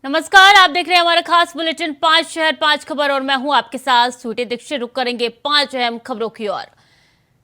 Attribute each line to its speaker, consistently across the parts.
Speaker 1: नमस्कार, आप देख रहे हैं हमारा खास बुलेटिन 5 शहर 5 खबर और मैं हूं आपके साथ सूटी दीक्षित। रुक करेंगे 5 अहम खबरों की ओर।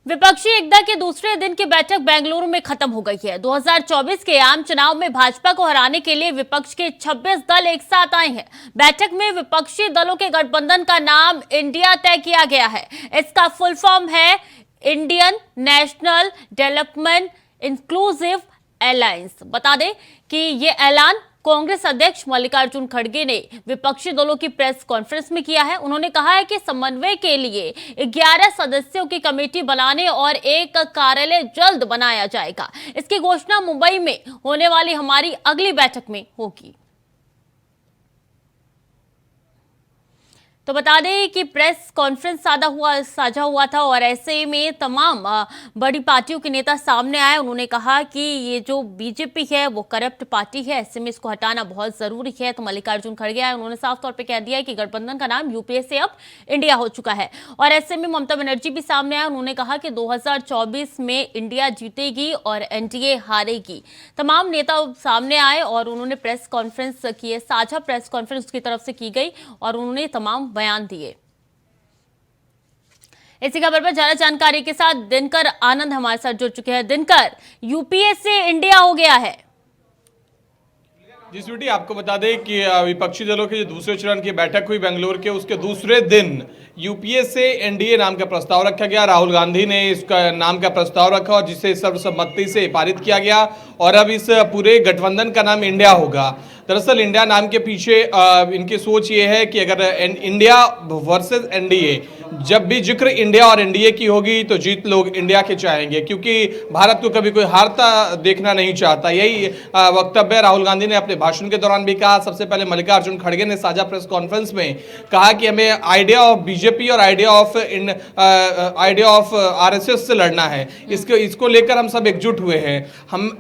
Speaker 1: विपक्षी एकता के दूसरे दिन की बैठक बेंगलुरु में खत्म हो गई है। 2024 के आम चुनाव में भाजपा को हराने के लिए विपक्ष के 26 दल एक साथ आए हैं। बैठक में विपक्षी दलों के गठबंधन का नाम इंडिया तय किया गया है। इसका फुल फॉर्म है Indian national development inclusive alliance. बता दें कि ये ऐलान कांग्रेस अध्यक्ष मल्लिकार्जुन खड़गे ने विपक्षी दलों की प्रेस कॉन्फ्रेंस में किया है। उन्होंने कहा है कि समन्वय के लिए 11 सदस्यों की कमेटी बनाने और एक कार्यालय जल्द बनाया जाएगा। इसकी घोषणा मुंबई में होने वाली हमारी अगली बैठक में होगी। तो बता दें कि प्रेस कॉन्फ्रेंस साझा हुआ था और ऐसे में तमाम बड़ी पार्टियों के नेता सामने आए। उन्होंने कहा कि ये जो बीजेपी है वो करप्ट पार्टी है, ऐसे में इसको हटाना बहुत जरूरी है। तो मल्लिकार्जुन खड़गे आए, उन्होंने साफ तौर पे कह दिया है कि गठबंधन का नाम यूपीए से अब इंडिया हो चुका है। और ऐसे में ममता बनर्जी भी सामने आए। उन्होंने कहा कि 2024 में इंडिया जीतेगी और एनडीए हारेगी। तमाम नेता सामने आए और उन्होंने प्रेस कॉन्फ्रेंस की है, साझा प्रेस कॉन्फ्रेंस की तरफ से की गई और उन्होंने तमाम बयान दिए। इसी खबर पर ज्यादा जानकारी के साथ दिनकर आनंद हमारे साथ जुड़ चुके हैं। दिनकर, यूपीए से इंडिया हो गया है।
Speaker 2: जी स्वीटी, आपको बता दें कि विपक्षी दलों की जो दूसरे चरण की बैठक हुई बेंगलुरु के, उसके दूसरे दिन यूपीए से एनडीए नाम का प्रस्ताव रखा गया। राहुल गांधी ने इसका नाम का प्रस्ताव रखा और जिसे सर्वसम्मति से पारित किया गया और अब इस पूरे गठबंधन का नाम इंडिया होगा। दरअसल इंडिया नाम के पीछे इनकी सोच ये है कि अगर इंडिया वर्सेस एनडीए, जब भी जिक्र इंडिया और एनडीए की होगी तो जीत लोग इंडिया के चाहेंगे, क्योंकि भारत को कभी कोई हारता देखना नहीं चाहता। यही वक्तव्य राहुल गांधी ने अपने भाषण के दौरान भी कहा। सबसे पहले मल्लिकार्जुन खड़गे ने साझा प्रेस कॉन्फ्रेंस में कहा कि हमें आइडिया ऑफ बीजेपी और आइडिया ऑफ आरएसएस से लड़ना है। इसको लेकर हम सब एकजुट हुए हैं।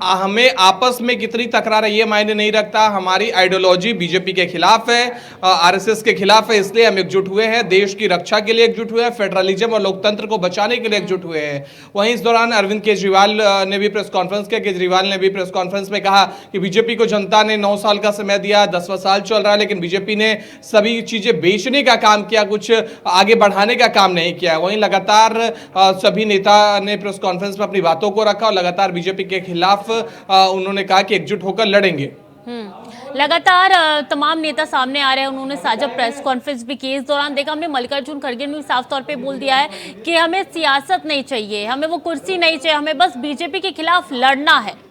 Speaker 2: हमें आपस में कितनी तकरार है ये मायने नहीं रखता। हमारी आइडियोलॉजी बीजेपी के खिलाफ है, आरएसएस के खिलाफ है, इसलिए हम एकजुट हुए हैं। देश की रक्षा के लिए एकजुट हुए हैं, फेडरलिज्म और लोकतंत्र को बचाने के लिए एकजुट हुए हैं। वहीं इस दौरान अरविंद केजरीवाल ने भी प्रेस कॉन्फ्रेंस किया। केजरीवाल ने भी प्रेस कॉन्फ्रेंस में कहा कि बीजेपी को जनता ने 9 साल का समय दिया, 10वां साल चल रहा है, लेकिन बीजेपी ने सभी चीजें बेचने का काम किया, कुछ आगे बढ़ाने का काम नहीं किया। वहीं लगातार सभी नेता ने प्रेस कॉन्फ्रेंस में अपनी बातों को रखा और लगातार बीजेपी के खिलाफ उन्होंने कहा कि एकजुट होकर लड़ेंगे।
Speaker 1: लगातार तमाम नेता सामने आ रहे हैं। उन्होंने साझा प्रेस कॉन्फ्रेंस भी की। इस दौरान देखा हमने मल्लिकार्जुन खड़गे ने साफ तौर पे बोल दिया है कि हमें सियासत नहीं चाहिए, हमें वो कुर्सी नहीं चाहिए, हमें बस बीजेपी के खिलाफ लड़ना है।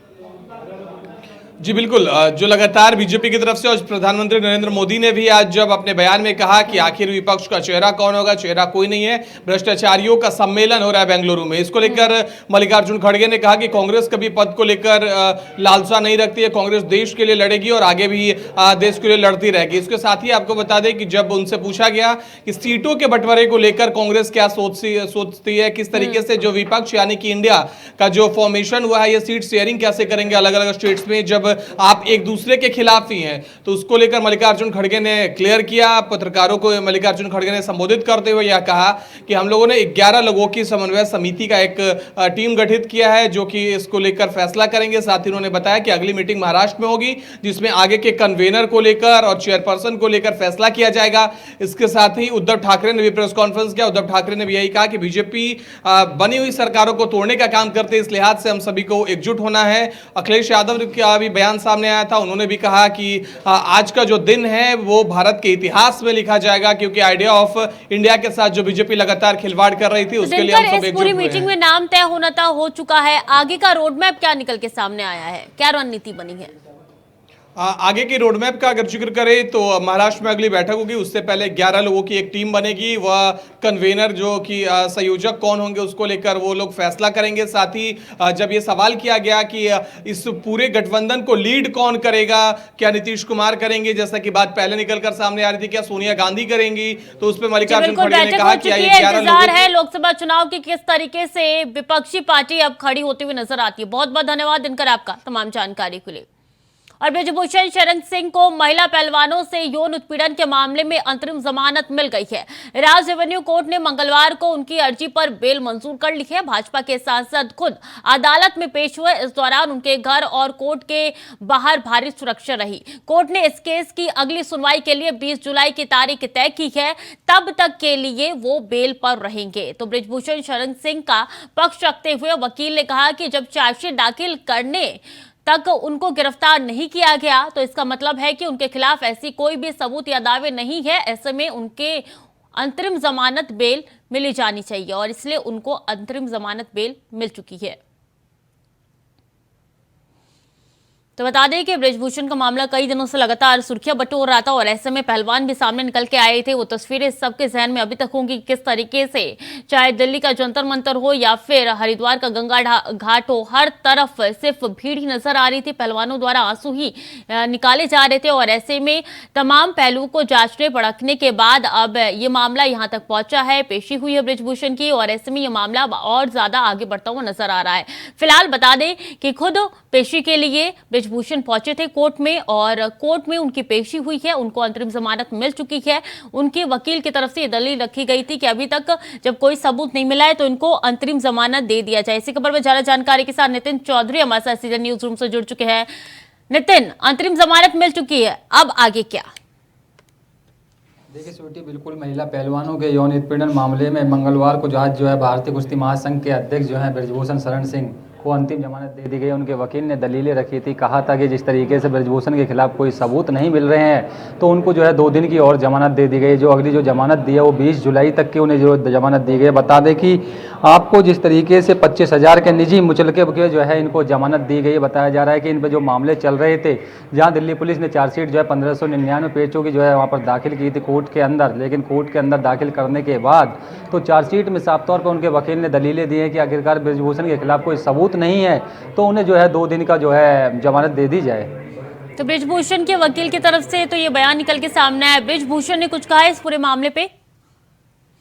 Speaker 2: जी बिल्कुल, जो लगातार बीजेपी की तरफ से और प्रधानमंत्री नरेंद्र मोदी ने भी आज जब अपने बयान में कहा कि आखिर विपक्ष का चेहरा कौन होगा, चेहरा कोई नहीं है, भ्रष्टाचारियों का सम्मेलन हो रहा है बेंगलुरु में। इसको लेकर मल्लिकार्जुन खड़गे ने कहा कि कांग्रेस कभी पद को लेकर लालसा नहीं रखती है। कांग्रेस देश के लिए लड़ेगी और आगे भी देश के लिए लड़ती रहेगी। इसके साथ ही आपको बता दें कि जब उनसे पूछा गया कि सीटों के बंटवारे को लेकर कांग्रेस क्या सोचती है, किस तरीके से जो विपक्ष यानी कि इंडिया का जो फॉर्मेशन हुआ है, ये सीट शेयरिंग कैसे करेंगे अलग अलग स्टेट्स में जब आप एक दूसरे के खिलाफ ही हैं, तो उसको लेकर मल्लिकार्जुन खड़गे ने क्लियर किया। पत्रकारों को मल्लिकार्जुन खड़गे ने संबोधित करते हुए यह कहा कि हम लोगों ने 11 लोगों की समन्वय समिति का एक टीम गठित किया है जो कि इसको लेकर फैसला करेंगे। साथ ही उन्होंने बताया कि अगली मीटिंग महाराष्ट्र में होगी जिसमें आगे के कन्वेनर को लेकर और चेयरपर्सन को लेकर फैसला किया जाएगा। इसके साथ ही उद्धव ठाकरे ने भी प्रेस कॉन्फ्रेंस किया। उद्धव ठाकरे ने भी यही कहा कि बीजेपी बनी हुई सरकारों को तोड़ने का काम करते हैं, इस लिहाज से हम सभी को एकजुट होना है। अखिलेश यादव का भी बयान सामने आया था। उन्होंने भी कहा कि आज का जो दिन है वो भारत के इतिहास में लिखा जाएगा, क्योंकि आइडिया ऑफ इंडिया के साथ जो बीजेपी लगातार खिलवाड़ कर रही थी उसके लिए हम सब एकजुट हुए हैं।
Speaker 1: पूरी मीटिंग में नाम तय होना हो चुका है। आगे का रोड मैप क्या निकल के सामने आया है, क्या रणनीति बनी है?
Speaker 2: आगे की रोडमैप का अगर जिक्र करें तो महाराष्ट्र में अगली बैठक होगी, उससे पहले 11 लोगों की एक टीम बनेगी। वह कन्वेनर जो कि संयोजक कौन होंगे उसको लेकर वो लोग फैसला करेंगे। साथ ही जब ये सवाल किया गया कि इस पूरे गठबंधन को लीड कौन करेगा, क्या नीतीश कुमार करेंगे, जैसा कि बात पहले निकलकर सामने आ रही थी, क्या सोनिया गांधी करेंगी, तो उस पर मल्लिकार्जुन खड़गे ने कहा कि
Speaker 1: इंतजार है लोकसभा चुनाव की किस तरीके से विपक्षी पार्टी अब खड़ी होती हुई नजर आती है। बहुत बहुत धन्यवाद दिनकर आपका तमाम जानकारी के लिए। और ब्रिजभूषण शरण सिंह को महिला पहलवानों से यौन उत्पीड़न के मामले में अंतरिम जमानत मिल गई है। राज रेवेन्यू कोर्ट ने मंगलवार को उनकी अर्जी पर बेल मंजूर कर ली है। भाजपा के सांसद खुद अदालत में पेश हुए। इस दौरान उनके घर और कोर्ट के बाहर भारी सुरक्षा रही। कोर्ट ने इस केस की अगली सुनवाई के लिए 20 जुलाई की तारीख तय की है। तब तक के लिए वो बेल पर रहेंगे। तो ब्रिजभूषण शरण सिंह का पक्ष रखते हुए वकील ने कहा कि जब चार्जशीट दाखिल करने तक उनको गिरफ्तार नहीं किया गया तो इसका मतलब है कि उनके खिलाफ ऐसी कोई भी सबूत या दावे नहीं है। ऐसे में उनके अंतरिम जमानत बेल मिली जानी चाहिए और इसलिए उनको अंतरिम जमानत बेल मिल चुकी है। तो बता दें कि ब्रिजभूषण का मामला कई दिनों से लगातार सुर्खियां बटोर रहा था और ऐसे में पहलवान भी सामने निकल के आए थे। वो तस्वीरें सबके जहन में अभी तक होंगी किस तरीके से, चाहे दिल्ली का जंतर मंतर हो या फिर हरिद्वार का गंगा घाट हो, हर तरफ सिर्फ भीड़ ही नजर आ रही थी। पहलवानों द्वारा आंसू ही निकाले जा रहे थे और ऐसे में तमाम पहलुओं को जांचने परखने के बाद अब ये मामला यहाँ तक पहुंचा है। पेशी हुई है ब्रिजभूषण की और ऐसे में ये मामला और ज्यादा आगे बढ़ता हुआ नजर आ रहा है। फिलहाल बता दें कि खुद पेशी के लिए ब्रिजभूषण पहुंचे थे कोर्ट में और कोर्ट में उनकी पेशी हुई है। उनको अंतरिम जमानत मिल चुकी है। उनके वकील की तरफ से ये दलील रखी गई थी कि अभी तक जब कोई सबूत नहीं मिला है तो इनको अंतरिम जमानत दे दिया जाए। इसी खबर में ज्यादा जानकारी के साथ नितिन चौधरी हमारे साथ सीधे न्यूज रूम से जुड़ चुके हैं। नितिन, अंतरिम जमानत मिल चुकी है, अब आगे क्या?
Speaker 3: देखिए स्वीटी, बिल्कुल महिला पहलवानों के यौन उत्पीड़न मामले में मंगलवार को आज जो है भारतीय कुश्ती महासंघ के अध्यक्ष जो है ब्रिजभूषण शरण सिंह को अंतिम जमानत दे दी गई। उनके वकील ने दलीलें रखी थी, कहा था कि जिस तरीके से ब्रिजभूषण के खिलाफ कोई सबूत नहीं मिल रहे हैं तो उनको जो है 2 दिन की और जमानत दे दी गई। जो अगली जो जमानत दी है वो 20 जुलाई तक की उन्हें जो जमानत दी गई। बता दें कि आपको जिस तरीके से 25,000 के निजी मुचलके के जो है इनको जमानत दी गई। बताया जा रहा है कि इन पर जो मामले चल रहे थे, जहाँ दिल्ली पुलिस ने चार्जशीट जो है 1599 पेजों की जो है वहाँ पर दाखिल की थी कोर्ट के अंदर, लेकिन कोर्ट के अंदर दाखिल करने के बाद तो चार्जशीट में साफ तौर पर उनके वकील ने दलीलें दी हैं कि आखिरकार ब्रिजभूषण के खिलाफ कोई सबूत नहीं है तो उन्हें जो है 2 दिन का जो है जमानत दे दी जाए।
Speaker 1: तो ब्रिजभूषण के वकील की तरफ से तो ये बयान निकल के सामने आया। ब्रिजभूषण ने कुछ कहा है इस पूरे मामले पे?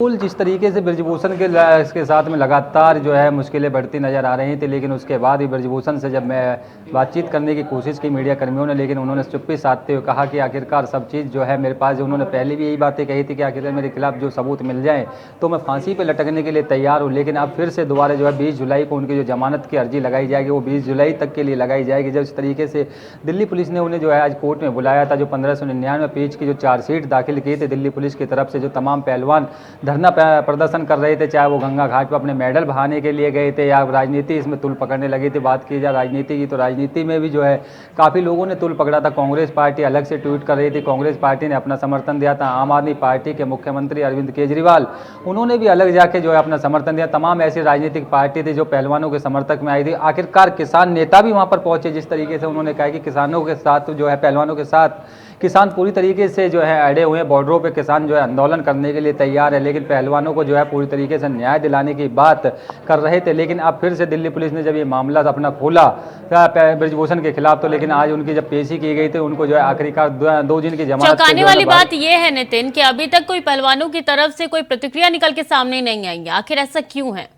Speaker 3: जिस तरीके से ब्रिजभूषण के इसके साथ में लगातार जो है मुश्किलें बढ़ती नज़र आ रही थी, लेकिन उसके बाद भी ब्रिजभूषण से जब मैं बातचीत करने की कोशिश की मीडिया कर्मियों ने, लेकिन उन्होंने चुप्पी साधते हुए कहा कि आखिरकार सब चीज़ जो है मेरे पास, उन्होंने पहले भी यही बातें कही थी कि आखिरकार मेरे खिलाफ जो सबूत मिल जाए तो मैं फांसी पर लटकने के लिए तैयार हूँ। लेकिन अब फिर से दोबारा जो है 20 जुलाई को उनकी जो जमानत की अर्जी लगाई जाएगी वो 20 जुलाई तक के लिए लगाई जाएगी। जब इस तरीके से दिल्ली पुलिस ने उन्हें जो है आज कोर्ट में बुलाया था, जो 1599 पेज की जो चार्जशीट दाखिल की थी दिल्ली पुलिस की तरफ से, जो तमाम पहलवान धरना प्रदर्शन कर रहे थे, चाहे वो गंगा घाट पर अपने मेडल बहाने के लिए गए थे या राजनीति इसमें तुल पकड़ने लगी थी। बात की जाए राजनीति की तो राजनीति में भी जो है काफ़ी लोगों ने तुल पकड़ा था। कांग्रेस पार्टी अलग से ट्वीट कर रही थी, कांग्रेस पार्टी ने अपना समर्थन दिया था। आम आदमी पार्टी के मुख्यमंत्री अरविंद केजरीवाल, उन्होंने भी अलग जाके जो है अपना समर्थन दिया। तमाम ऐसी राजनीतिक पार्टी थी जो पहलवानों के समर्थक में आई थी। आखिरकार किसान नेता भी वहाँ पर पहुंचे, जिस तरीके से उन्होंने कहा कि किसानों के साथ जो है पहलवानों के साथ किसान पूरी तरीके से जो है अड़े हुए हैं, बॉर्डरों पे किसान जो है आंदोलन करने के लिए तैयार है, लेकिन पहलवानों को जो है पूरी तरीके से न्याय दिलाने की बात कर रहे थे। लेकिन अब फिर से दिल्ली पुलिस ने जब ये मामला अपना खोला ब्रिजभूषण के खिलाफ, तो लेकिन आज उनकी जब पेशी की गई थी उनको जो है आखिरकार 2 दिन की जमानत।
Speaker 1: चौंकाने वाली बात यह है नितिन कि अभी तक कोई पहलवानों की तरफ से कोई प्रतिक्रिया निकल के सामने नहीं आई है। आखिर ऐसा क्यों है?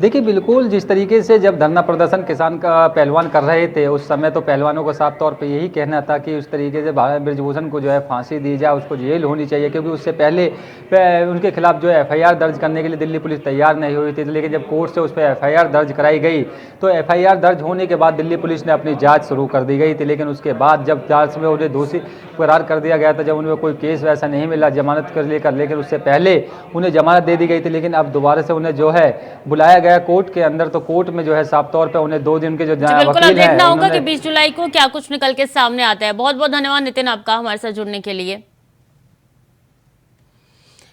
Speaker 3: देखिए बिल्कुल, जिस तरीके से जब धरना प्रदर्शन किसान का पहलवान कर रहे थे उस समय तो पहलवानों को साफ तौर पे यही कहना था कि उस तरीके से ब्रिजभूषण को जो है फांसी दी जाए, उसको जेल होनी चाहिए, क्योंकि उससे पहले उनके खिलाफ जो है FIR दर्ज करने के लिए दिल्ली पुलिस तैयार नहीं हुई थी। लेकिन जब कोर्ट से उस पर FIR दर्ज कराई गई तो FIR दर्ज होने के बाद दिल्ली पुलिस ने अपनी जाँच शुरू कर दी गई थी। लेकिन उसके बाद जब जाँच में उन्हें दोषी करार कर दिया गया था, जब उन्हें कोई केस वैसा नहीं मिला जमानत कर लेकर, लेकिन उससे पहले उन्हें जमानत दे दी गई थी। लेकिन अब दोबारा से उन्हें जो है बुलाया गया कोर्ट के अंदर, तो कोर्ट में जो है साफ तौर पे उन्हें 2 दिन के जो
Speaker 1: बिल्कुल देखना होगा कि 20 जुलाई को क्या कुछ निकल के सामने आता है। बहुत बहुत धन्यवाद नितिन आपका हमारे साथ जुड़ने के लिए।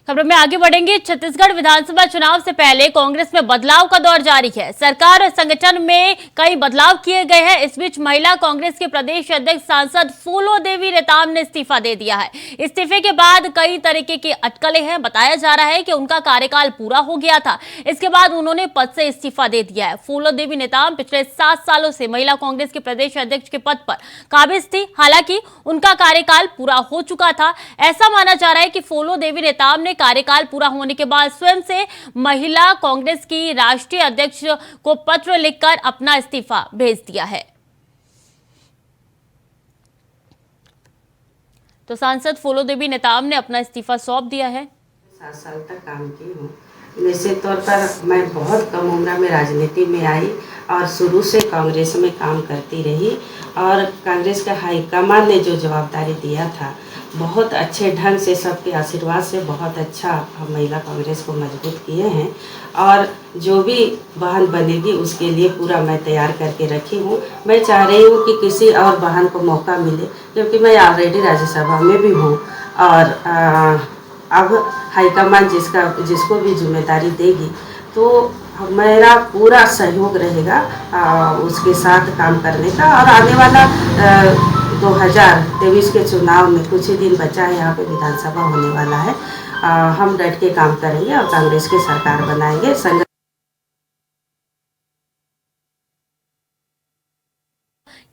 Speaker 1: खबर में आगे बढ़ेंगे। छत्तीसगढ़ विधानसभा चुनाव से पहले कांग्रेस में बदलाव का दौर जारी है। सरकार और संगठन में कई बदलाव किए गए हैं। इस बीच महिला कांग्रेस के प्रदेश अध्यक्ष सांसद फूलो देवी नेताम ने इस्तीफा दे दिया है। इस्तीफे के बाद कई तरीके की अटकलें हैं। बताया जा रहा है कि उनका कार्यकाल पूरा हो गया था, इसके बाद उन्होंने पद से इस्तीफा दे दिया है। फूलो देवी नेताम पिछले 7 सालों से महिला कांग्रेस के प्रदेश अध्यक्ष के पद पर काबिज थी। हालांकि उनका कार्यकाल पूरा हो चुका था। ऐसा माना जा रहा है कि फूलो देवी नेताम ने कार्यकाल पूरा होने के बाद स्वयं से महिला कांग्रेस की राष्ट्रीय अध्यक्ष को पत्र लिखकर अपना इस्तीफा भेज दिया है। तो सांसद फूलो देवी नेताम ने अपना इस्तीफा सौंप दिया है।
Speaker 4: 7 साल तक काम की हूँ। निश्चित तौर पर मैं बहुत कम उम्र में राजनीति में आई और शुरू से कांग्रेस में काम करती रही और कांग्रेस का हाईकमान ने जो जवाबदारी दिया था बहुत अच्छे ढंग से सबके आशीर्वाद से बहुत अच्छा हम महिला कांग्रेस को मजबूत किए हैं और जो भी बहन बनेगी उसके लिए पूरा मैं तैयार करके रखी हूँ। मैं चाह रही हूँ कि किसी और बहन को मौका मिले क्योंकि मैं ऑलरेडी राज्यसभा में भी हूँ और अब हाईकमान जिसको भी जिम्मेदारी देगी तो मेरा पूरा सहयोग रहेगा उसके साथ काम करने का। और आने वाला 2023 के चुनाव में कुछ ही दिन बचा है, यहाँ पे विधानसभा होने वाला है। हम डट के काम करेंगे और कांग्रेस की सरकार बनाएंगे।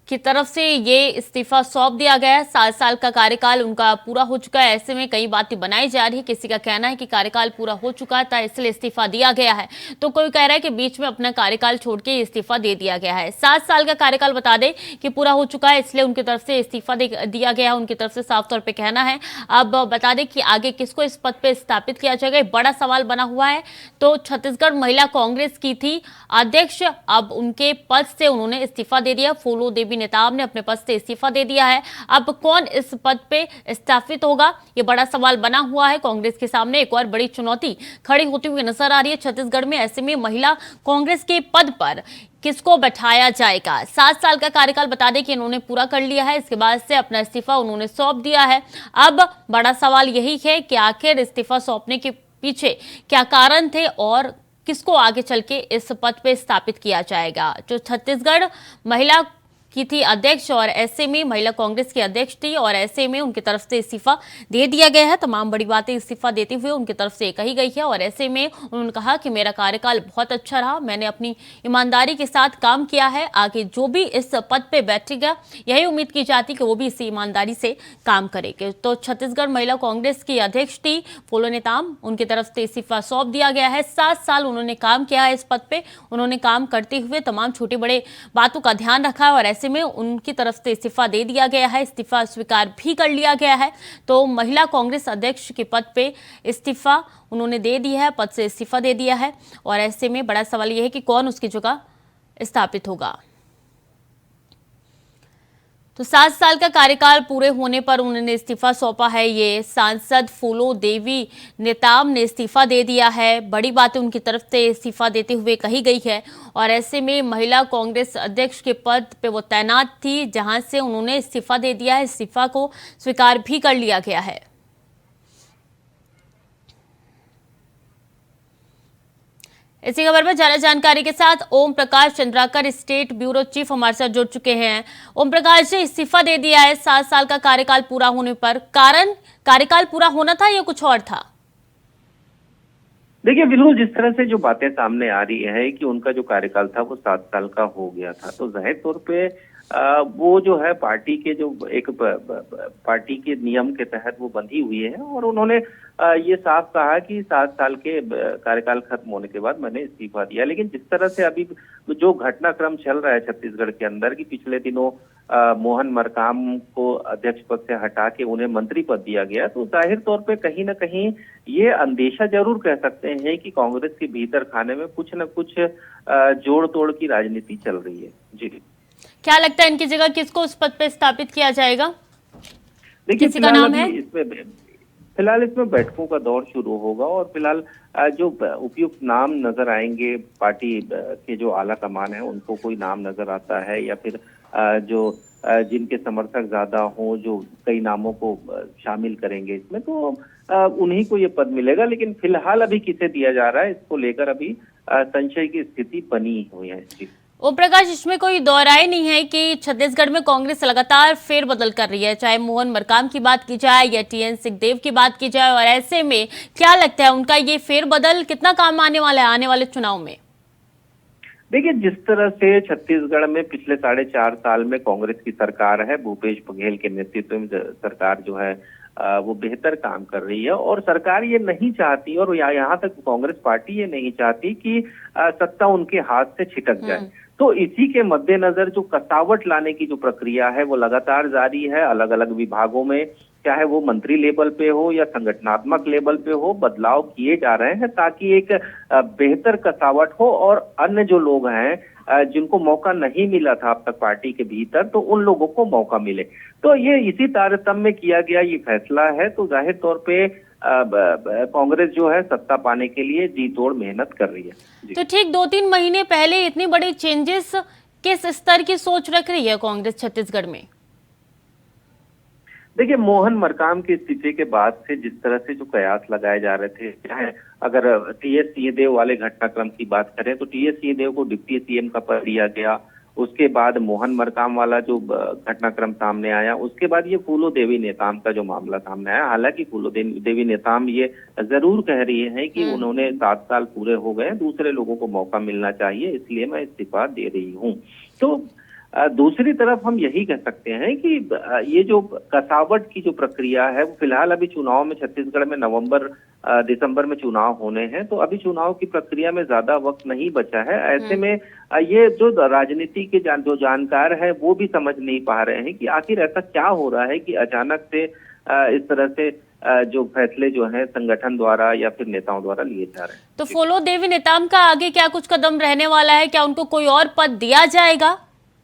Speaker 1: की तरफ से ये इस्तीफा सौंप दिया गया है। 7 साल का कार्यकाल उनका पूरा हो चुका है। ऐसे में कई बातें बनाई जा रही है। किसी का कहना है कि कार्यकाल पूरा हो चुका है था इसलिए इस्तीफा दिया गया है, तो कोई कह रहा है कि बीच में अपना कार्यकाल छोड़ के इस्तीफा दे दिया गया है। 7 साल का कार्यकाल बता दें कि पूरा हो चुका है इसलिए उनकी तरफ से इस्तीफा दिया गया है। उनकी तरफ से साफ तौर पर कहना है। अब बता दें कि आगे किसको इस पद पर स्थापित किया जाएगा, बड़ा सवाल बना हुआ है। तो छत्तीसगढ़ महिला कांग्रेस की थी अध्यक्ष, अब उनके पद से उन्होंने इस्तीफा दे दिया। फूलो देवी नेताम ने अपने पद से इस्तीफा दे दिया है। अब कौन इस पद पे स्थापित होगा, ये बड़ा सवाल बना हुआ है। कांग्रेस के सामने एक और बड़ी चुनौती खड़ी होती हुई नजर आ रही है छत्तीसगढ़ में। ऐसे में महिला कांग्रेस के पद पर किसको बैठाया जाएगा। 7 साल का कार्यकाल बता दें कि इन्होंने पूरा कर लिया है। इसके बाद से अपना इस्तीफा उन्होंने सौंप दिया है। अब बड़ा सवाल यही है कि आखिर इस्तीफा सौंपने के पीछे क्या कारण थे और किसको आगे चल के इस पद पे स्थापित किया जाएगा। जो छत्तीसगढ़ महिला की थी अध्यक्ष और ऐसे में महिला कांग्रेस की अध्यक्ष थी और ऐसे में उनकी तरफ से इस्तीफा दे दिया गया है। तमाम बड़ी बातें इस्तीफा देते हुए उनकी तरफ से कही गई है और ऐसे में उन्होंने कहा कि मेरा कार्यकाल बहुत अच्छा रहा, मैंने अपनी ईमानदारी के साथ काम किया है। आगे जो भी इस पद पे बैठेगा यही उम्मीद की जाती कि वो भी इसी ईमानदारी से काम करेंगे। तो छत्तीसगढ़ महिला कांग्रेस की अध्यक्ष थी फूलो नेताम, उनकी तरफ से इस्तीफा सौंप दिया गया है। 7 साल उन्होंने काम किया है इस पद पे। उन्होंने काम करते हुए तमाम छोटे बड़े बातों का ध्यान रखा है और ऐसे में उनकी तरफ से इस्तीफा दे दिया गया है। इस्तीफा स्वीकार भी कर लिया गया है। तो महिला कांग्रेस अध्यक्ष के पद पे इस्तीफा उन्होंने दे दिया है, पद से इस्तीफा दे दिया है और ऐसे में बड़ा सवाल यह है कि कौन उसकी जगह स्थापित होगा। तो 7 साल का कार्यकाल पूरे होने पर उन्होंने इस्तीफा सौंपा है। ये सांसद फूलो देवी नेताम ने इस्तीफा दे दिया है। बड़ी बातें उनकी तरफ से इस्तीफा देते हुए कही गई है और ऐसे में महिला कांग्रेस अध्यक्ष के पद पे वो तैनात थी, जहां से उन्होंने इस्तीफा दे दिया है। इस्तीफा को स्वीकार भी कर लिया गया है। इसी खबर पर ज्यादा जानकारी के साथ Om Prakash Chandrakar state bureau chief हमारे साथ जुड़ चुके हैं। ओम प्रकाश जी, इस्तीफा दे दिया है 7 साल का कार्यकाल पूरा होने पर, कारण कार्यकाल पूरा होना था या कुछ और था?
Speaker 5: देखिए बिल्कुल, जिस तरह से जो बातें सामने आ रही है कि उनका जो कार्यकाल था वो 7 साल का हो गया था, तो जाहिर तौर पे वो जो है पार्टी के जो एक पार्टी के नियम के तहत वो बंधी हुई है और उन्होंने ये साफ कहा कि 7 साल के कार्यकाल खत्म होने के बाद मैंने इस्तीफा दिया। लेकिन जिस तरह से अभी जो घटनाक्रम चल रहा है छत्तीसगढ़ के अंदर कि पिछले दिनों मोहन मरकाम को अध्यक्ष पद से हटा के उन्हें मंत्री पद दिया गया, तो जाहिर तौर पे कहीं ना कहीं ये अंदेशा जरूर कह सकते हैं कि कांग्रेस के भीतर खाने में कुछ न कुछ जोड़ तोड़ की राजनीति चल रही है। जी, क्या
Speaker 1: लगता है इनकी जगह किसको उस पद पे स्थापित किया जाएगा?
Speaker 5: देखिए,
Speaker 1: किसी का नाम है?
Speaker 5: फिलहाल इसमें बैठकों का दौर शुरू होगा और फिलहाल जो उपयुक्त नाम नजर आएंगे पार्टी के जो आला कमान है उनको कोई नाम नजर आता है या फिर जो जिनके समर्थक ज्यादा हों, जो कई नामों को शामिल करेंगे इसमें, तो उन्हीं को ये पद मिलेगा। लेकिन फिलहाल अभी किसे दिया जा रहा है इसको लेकर अभी संशय की स्थिति बनी हुई है।
Speaker 1: ओम प्रकाश, इसमें कोई दोहराई नहीं है कि छत्तीसगढ़ में कांग्रेस लगातार फेरबदल कर रही है, चाहे मोहन मरकाम की बात की जाए या टीएन सिंहदेव की बात की जाए, और ऐसे में क्या लगता है उनका ये फेरबदल कितना काम आने वाला है आने वाले चुनाव में?
Speaker 5: देखिए, जिस तरह से छत्तीसगढ़ में पिछले 4.5 साल में कांग्रेस की सरकार है, भूपेश बघेल के नेतृत्व में सरकार जो है वो बेहतर काम कर रही है। और सरकार ये नहीं चाहती और यहाँ तक कांग्रेस पार्टी ये नहीं चाहती कि सत्ता उनके हाथ से छिटक जाए। तो इसी के मद्देनजर जो कसावट लाने की जो प्रक्रिया है वो लगातार जारी है। अलग अलग विभागों में, चाहे वो मंत्री लेवल पे हो या संगठनात्मक लेवल पे हो, बदलाव किए जा रहे हैं ताकि एक बेहतर कसावट हो और अन्य जो लोग हैं जिनको मौका नहीं मिला था अब तक पार्टी के भीतर, तो उन लोगों को मौका मिले। तो ये इसी तारतम्य में किया गया ये फैसला है। तो जाहिर तौर पे कांग्रेस जो है सत्ता पाने के लिए जी तोड़ मेहनत कर रही है।
Speaker 1: तो ठीक 2-3 महीने पहले इतनी बड़ी चेंजेस किस स्तर की सोच रख रही है कांग्रेस छत्तीसगढ़ में?
Speaker 5: देखिए, मोहन मरकाम की इस्तीफे के बाद से जिस तरह से जो कयास लगाए जा रहे थे, चाहे अगर टीएस सिंहदेव वाले घटनाक्रम की बात करें तो टीएस सिंहदेव को डिप्टी सीएम का पद दिया गया। उसके बाद मोहन मरकाम वाला जो घटनाक्रम सामने आया, उसके बाद ये फूलो देवी नेताम का जो मामला सामने आया। हालांकि फूलो देवी नेताम ये जरूर कह रही है कि उन्होंने 7 साल पूरे हो गए, दूसरे लोगों को मौका मिलना चाहिए, इसलिए मैं इस्तीफा दे रही हूँ। तो दूसरी तरफ हम यही कह सकते हैं कि ये जो कसावट की जो प्रक्रिया है वो फिलहाल अभी चुनाव में छत्तीसगढ़ में दिसंबर में चुनाव होने हैं, तो अभी चुनाव की प्रक्रिया में ज्यादा वक्त नहीं बचा है। ऐसे में ये जो राजनीति के जो जानकार है वो भी समझ नहीं पा रहे हैं कि आखिर ऐसा क्या हो रहा है कि अचानक से इस तरह से जो फैसले जो है संगठन द्वारा या फिर नेताओं द्वारा लिए जा रहे हैं।
Speaker 1: तो फूलो देवी नेताम का आगे क्या कुछ कदम रहने वाला है? क्या उनको कोई और पद दिया जाएगा?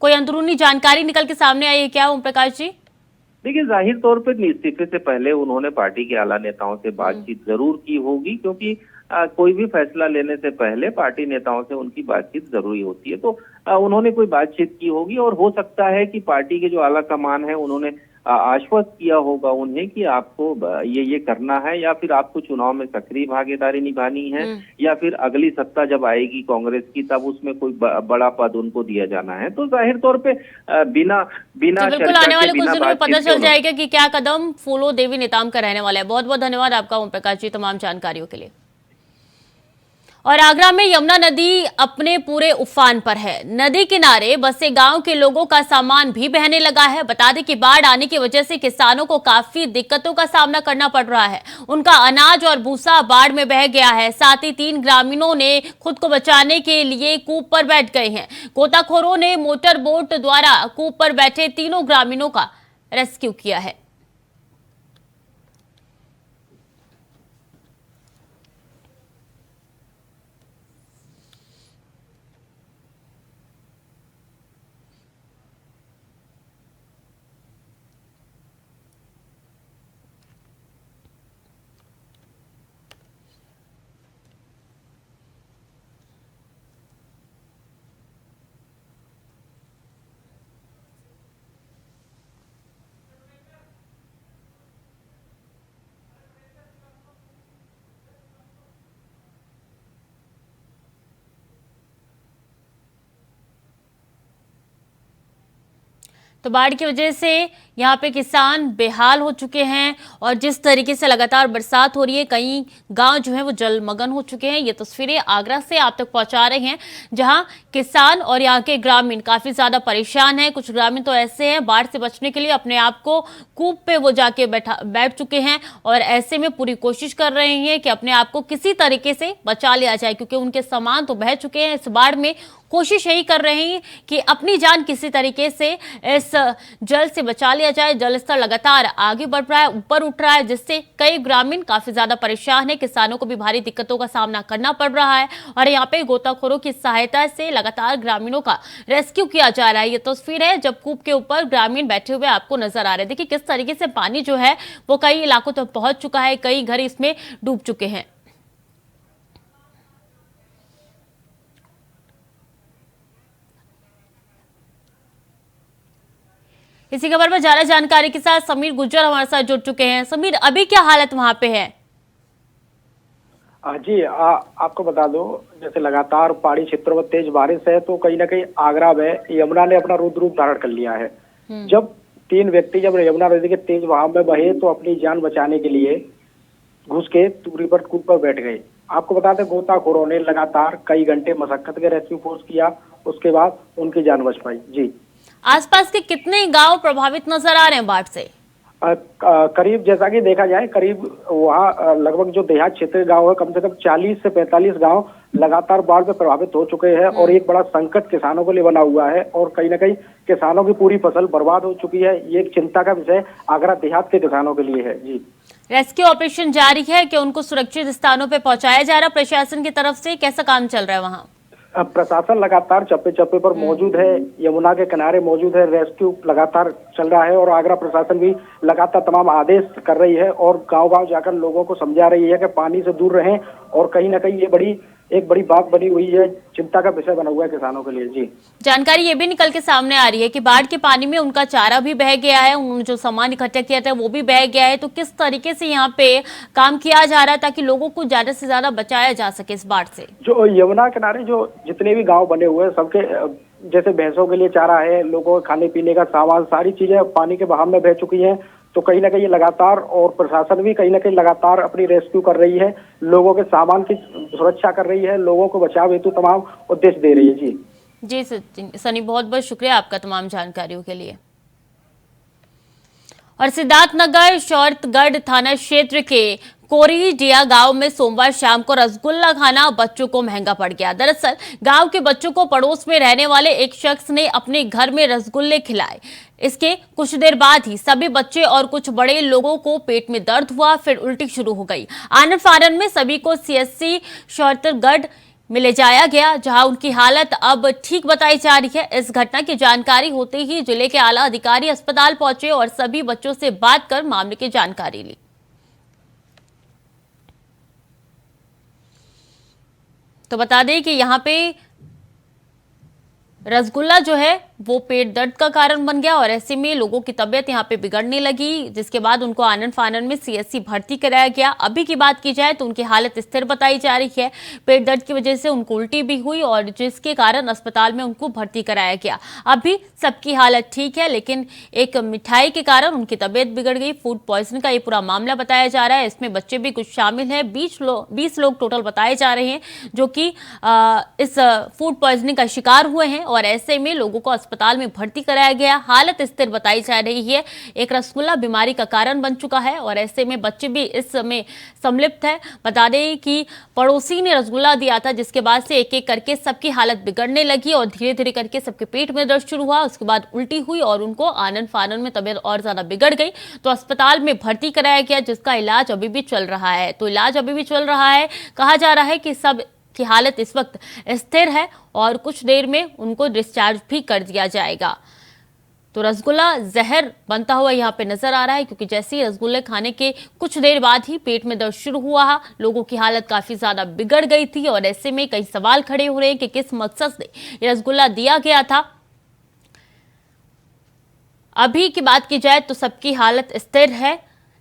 Speaker 1: कोई अंदरूनी जानकारी निकल के सामने आई है क्या ओम प्रकाश जी?
Speaker 5: देखिए, जाहिर तौर पर इस्तीफे से पहले उन्होंने पार्टी के आला नेताओं से बातचीत जरूर की होगी, क्योंकि कोई भी फैसला लेने से पहले पार्टी नेताओं से उनकी बातचीत जरूरी होती है। तो उन्होंने कोई बातचीत की होगी और हो सकता है कि पार्टी के जो आला कमान है उन्होंने आश्वस्त किया होगा उन्हें कि आपको ये करना है, या फिर आपको चुनाव में सक्रिय भागीदारी निभानी है, या फिर अगली सत्ता जब आएगी कांग्रेस की तब उसमें कोई बड़ा पद उनको दिया जाना है। तो जाहिर तौर पे बिना
Speaker 1: बिल्कुल आने वाले कुछ दिनों में पता चल जाएगा कि क्या कदम फूलो देवी नेताम का रहने वाला है। बहुत बहुत धन्यवाद आपका ओम प्रकाश जी तमाम जानकारियों के लिए। और आगरा में यमुना नदी अपने पूरे उफान पर है। नदी किनारे बसे गांव के लोगों का सामान भी बहने लगा है। बता दें कि बाढ़ आने की वजह से किसानों को काफी दिक्कतों का सामना करना पड़ रहा है। उनका अनाज और भूसा बाढ़ में बह गया है। साथ ही 3 ग्रामीणों ने खुद को बचाने के लिए कूप पर बैठ गए हैं। गोताखोरों ने मोटर बोट द्वारा कूप पर बैठे 3 ग्रामीणों का रेस्क्यू किया है। तो बाढ़ की वजह से यहाँ पे किसान बेहाल हो चुके हैं और जिस तरीके से लगातार बरसात हो रही है, कई गांव जो है वो जलमग्न हो चुके हैं। ये तस्वीरें आगरा से आप तक पहुंचा रहे हैं, जहां किसान और यहाँ के ग्रामीण काफी ज्यादा परेशान हैं। कुछ ग्रामीण तो ऐसे हैं बाढ़ से बचने के लिए अपने आप को कूप पे वो जाके बैठ चुके हैं और ऐसे में पूरी कोशिश कर रहे हैं कि अपने आप को किसी तरीके से बचा लिया जाए, क्योंकि उनके सामान तो बह चुके हैं। इस बाढ़ में कोशिश यही कर रहे हैं कि अपनी जान किसी तरीके से इस जल से बचा लिया जाए। जल स्तर लगातार आगे बढ़ रहा है, ऊपर उठ रहा है, जिससे कई ग्रामीण काफी ज्यादा परेशान है। किसानों को भी भारी दिक्कतों का सामना करना पड़ रहा है और यहाँ पे गोताखोरों की सहायता से लगातार ग्रामीणों का रेस्क्यू किया जा रहा है। ये तस्वीर है जब कूप के ऊपर ग्रामीण बैठे हुए आपको नजर आ रहे हैं। देखिए किस तरीके से पानी जो है वो कई इलाकों तक पहुंच चुका है, कई घर इसमें डूब चुके हैं। इसी खबर पर ज्यादा जानकारी के साथ समीर गुज्जर हमारे साथ जुड़ चुके हैं। समीर, अभी क्या हालत वहां पे है?
Speaker 6: जी आपको बता दो, जैसे लगातार पहाड़ी क्षेत्रों में तेज बारिश है तो कहीं ना कहीं आगरा में यमुना ने अपना रुद्र रूप धारण कर लिया है। जब 3 व्यक्ति जब यमुना नदी के तेज बहाव में बहे तो अपनी जान बचाने के लिए घुस के दूरी पर कूप पर बैठ गए। आपको बता दें गोताखोरों ने लगातार कई घंटे मशक्कत के रेस्क्यू फोर्स किया, उसके बाद उनकी जान बच पाई। जी
Speaker 1: आसपास के कितने गांव प्रभावित नजर आ रहे हैं बाढ़ से?
Speaker 6: करीब जैसा कि देखा जाए करीब वहाँ लगभग जो देहात क्षेत्र गांव है कम से कम 40 से 45 गांव लगातार बाढ़ से प्रभावित हो चुके हैं और एक बड़ा संकट किसानों के लिए बना हुआ है और कहीं ना कहीं किसानों की पूरी फसल बर्बाद हो चुकी है। ये एक चिंता का विषय आगरा देहात के किसानों के लिए है। जी,
Speaker 1: रेस्क्यू ऑपरेशन जारी है कि उनको सुरक्षित स्थानों पर पहुंचाया जा रहा प्रशासन की तरफ से, कैसा काम चल रहा है वहाँ?
Speaker 6: प्रशासन लगातार चप्पे चप्पे पर मौजूद है, यमुना के किनारे मौजूद है, रेस्क्यू लगातार चल रहा है और आगरा प्रशासन भी लगातार तमाम आदेश कर रही है और गांव-गांव जाकर लोगों को समझा रही है कि पानी से दूर रहें और कहीं ना कहीं ये एक बड़ी बात बनी हुई है, चिंता का विषय बना हुआ है किसानों के लिए। जी, जानकारी
Speaker 1: ये भी निकल के सामने आ रही है कि बाढ़ के पानी में उनका चारा भी बह गया है, उन्होंने जो सामान इकट्ठा किया था वो भी बह गया है। तो किस तरीके से यहाँ पे काम किया जा रहा है ताकि लोगों को ज्यादा से ज्यादा बचाया जा सके इस बाढ़ से?
Speaker 6: जो यमुना किनारे जो जितने भी गाँव बने हुए हैं सबके जैसे भैंसों के लिए चारा है, लोगों के खाने पीने का सामान, सारी चीजें पानी के बहाव में बह चुकी हैं। तो कहीं ना कहीं लगातार और प्रशासन भी कहीं ना कहीं लगातार अपनी रेस्क्यू कर रही है, लोगों के सामान की सुरक्षा कर रही है, लोगों को बचाव हेतु तमाम उद्देश्य दे रही है। जी
Speaker 1: सनी, बहुत बहुत शुक्रिया आपका तमाम जानकारियों के लिए। और सिद्धार्थनगर शौरतगढ़ थाना क्षेत्र के कोरीडिया गांव में सोमवार शाम को रसगुल्ला खाना बच्चों को महंगा पड़ गया। दरअसल गांव के बच्चों को पड़ोस में रहने वाले एक शख्स ने अपने घर में रसगुल्ले खिलाए। इसके कुछ देर बाद ही सभी बच्चे और कुछ बड़े लोगों को पेट में दर्द हुआ, फिर उल्टी शुरू हो गई। आनन फानन में सभी को सीएससी शौरतगढ़ में ले जाया गया, जहां उनकी हालत अब ठीक बताई जा रही है। इस घटना की जानकारी होते ही जिले के आला अधिकारी अस्पताल पहुंचे और सभी बच्चों से बात कर मामले की जानकारी ली। तो बता दें कि यहाँ पे रसगुल्ला जो है वो पेट दर्द का कारण बन गया और ऐसे में लोगों की तबीयत यहाँ पे बिगड़ने लगी, जिसके बाद उनको आनन फानन में सीएससी भर्ती कराया गया। अभी की बात की जाए तो उनकी हालत स्थिर बताई जा रही है। पेट दर्द की वजह से उनको उल्टी भी हुई और जिसके कारण अस्पताल में उनको भर्ती कराया गया। अभी सबकी हालत ठीक है, लेकिन एक मिठाई के कारण उनकी तबीयत बिगड़ गई। फूड पॉइजन का ये पूरा मामला बताया जा रहा है। इसमें बच्चे भी कुछ शामिल है। 20 लोग टोटल बताए जा रहे हैं जो कि इस फूड पॉइजनिंग का शिकार हुए हैं और ऐसे में लोगों को अस्पताल में भर्ती कराया गया। हालत स्थिर बताई जा रही है। एक रसगुल्ला बीमारी का कारण बन चुका है और ऐसे में बच्चे भी इस समय सम्मिलित है। बता दें कि पड़ोसी ने रसगुल्ला दिया था, जिसके बाद से एक एक करके सबकी हालत बिगड़ने लगी और धीरे धीरे करके सबके पेट में दर्द शुरू हुआ। उसके बाद उल्टी हुई और उनको आनन फानन में तबीयत और ज्यादा बिगड़ गई तो अस्पताल में भर्ती कराया गया, जिसका इलाज अभी भी चल रहा है। तो इलाज अभी भी चल रहा है। कहा जा रहा है कि सब की हालत इस वक्त स्थिर है और कुछ देर में उनको डिस्चार्ज भी कर दिया जाएगा। तो रसगुल्ला जहर बनता हुआ यहाँ पे नजर आ रहा है, क्योंकि जैसे ही रसगुल्ले खाने के कुछ देर बाद ही पेट में दर्द शुरू हुआ, लोगों की हालत काफी ज्यादा बिगड़ गई थी और ऐसे में कई सवाल खड़े हो रहे हैं कि किस मकसद से ये रसगुल्ला दिया गया था। अभी की बात की जाए तो सबकी हालत स्थिर है,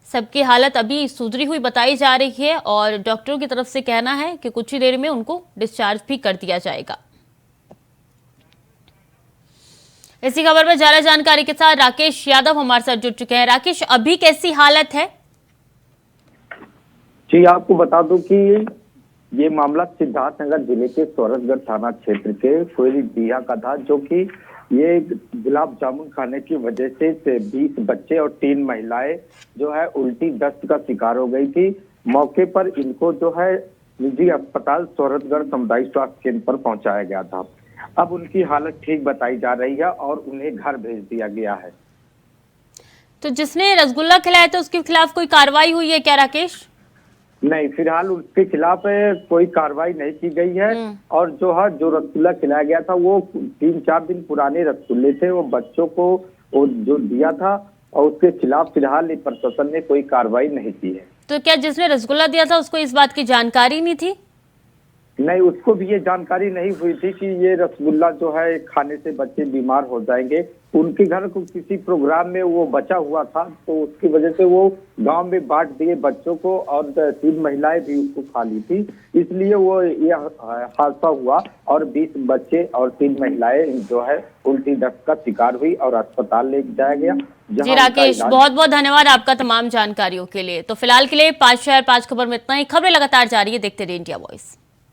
Speaker 1: सबकी हालत अभी सुधरी हुई बताई जा रही है और डॉक्टरों की तरफ से कहना है कि कुछ ही देर में उनको डिस्चार्ज भी कर दिया जाएगा। इसी खबर पर ज्यादा जानकारी के साथ राकेश यादव हमारे साथ जुड़ चुके हैं। राकेश, अभी कैसी हालत है?
Speaker 7: जी, आपको बता दूं कि ये मामला सिद्धार्थनगर जिले के सौरतगढ़ थाना क्षेत्र के कोयलीडीहा का था, जो कि ये गुलाब जामुन खाने की वजह से 20 बच्चे और 3 महिलाएं जो है उल्टी दस्त का शिकार हो गई थी। मौके पर इनको जो है निजी अस्पताल सौरतगढ़ सामुदायिक स्वास्थ्य केंद्र पर पहुंचाया गया था। अब उनकी हालत ठीक बताई जा रही है और उन्हें घर भेज दिया गया है।
Speaker 1: तो जिसने रसगुल्ला खिलाया था उसके खिलाफ कोई कार्रवाई हुई है क्या राकेश?
Speaker 7: नहीं, फिलहाल उसके खिलाफ कोई कार्रवाई नहीं की गई है और जो रसगुल्ला खिलाया गया था वो 3-4 दिन पुराने रसगुल्ले थे। वो बच्चों को वो जो दिया था और उसके खिलाफ फिलहाल प्रशासन ने कोई कार्रवाई नहीं की है।
Speaker 1: तो क्या जिसने रसगुल्ला दिया था उसको इस बात की जानकारी नहीं थी?
Speaker 7: नहीं, उसको भी ये जानकारी नहीं हुई थी कि ये रसगुल्ला जो है खाने से बच्चे बीमार हो जाएंगे। उनके घर को किसी प्रोग्राम में वो बचा हुआ था, तो उसकी वजह से वो गांव में बांट दिए बच्चों को और 3 महिलाएं भी उसको खा ली थी, इसलिए वो ये हादसा हुआ और 20 बच्चे और 3 महिलाएं जो है उल्टी दस्त का शिकार हुई और अस्पताल ले जाया गया।
Speaker 1: जी राकेश, बहुत बहुत धन्यवाद आपका तमाम जानकारियों के लिए। तो फिलहाल के लिए 5 शहर 5 खबर में इतना ही। खबरें लगातार जारी है, देखते रहिए इंडिया वॉइस।